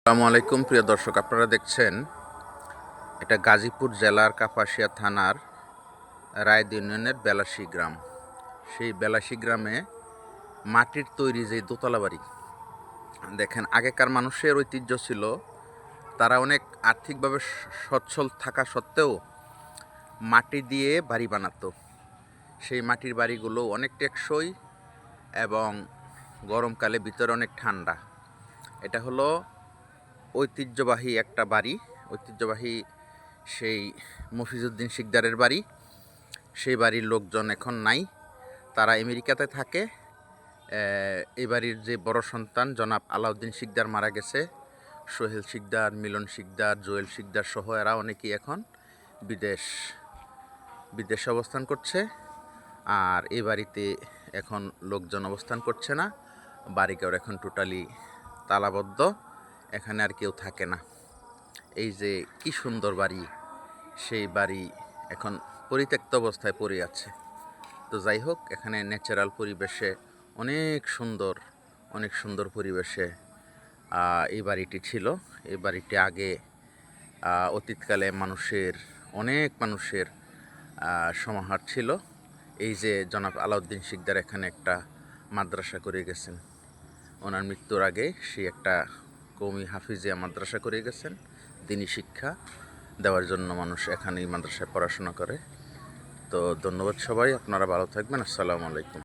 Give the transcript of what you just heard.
আসসালামু আলাইকুম প্রিয় দর্শক, আপনারা দেখছেন এটা গাজীপুর জেলার কাপাসিয়া থানার রায়দ ইউনিয়নের বেলাশী গ্রাম। সেই বেলাশী গ্রামে মাটির তৈরি যে দোতলা বাড়ি দেখেন, আগেকার মানুষের ঐতিহ্য ছিল তারা অনেক আর্থিকভাবে সচ্ছল থাকা সত্ত্বেও মাটি দিয়ে বাড়ি বানাতো। সেই মাটির বাড়িগুলো অনেক টেকসই এবং গরমকালে ভিতরে অনেক ঠান্ডা। এটা হলো ঐতিহ্যবাহী একটা বাড়ি, ঐতিহ্যবাহী সেই মফিজউদ্দিন শিকদারের বাড়ি। সেই বাড়ির লোকজন এখন নাই, তারা আমেরিকাতে থাকে। এই বাড়ির যে বড় সন্তান জনাব আলাউদ্দিন শিকদার মারা গেছে। সোহেল শিকদার, মিলন শিকদার, জোয়েল শিকদার সহ এরা অনেকেই এখন বিদেশে অবস্থান করছে। আর এই বাড়িতে এখন লোকজন অবস্থান করছে না, বাড়িঘর এখন টোটালি তালাবদ্ধ, এখানে আর কেউ থাকে না। এই যে কি সুন্দর বাড়ি, সেই বাড়ি এখন পরিত্যক্ত অবস্থায় পড়ে আছে। তো যাই হোক, এখানে ন্যাচারাল পরিবেশে অনেক সুন্দর পরিবেশে এই বাড়িটি ছিল। এই বাড়িটি আগে অতীতকালে অনেক মানুষের সমাহার ছিল। এই যে জনাব আলাউদ্দিন শিকদার এখানে একটা মাদ্রাসা করে গেছেন, ওনার মৃত্যুর আগে সেই একটা কওমি হাফিজিয়া মাদ্রাসা করে গেছেন। দিনী শিক্ষা দেওয়ার জন্য মানুষ এখানে এই মাদ্রাসায় পড়াশোনা করে। তো ধন্যবাদ সবাই, আপনারা ভালো থাকবেন। আসসালামু আলাইকুম।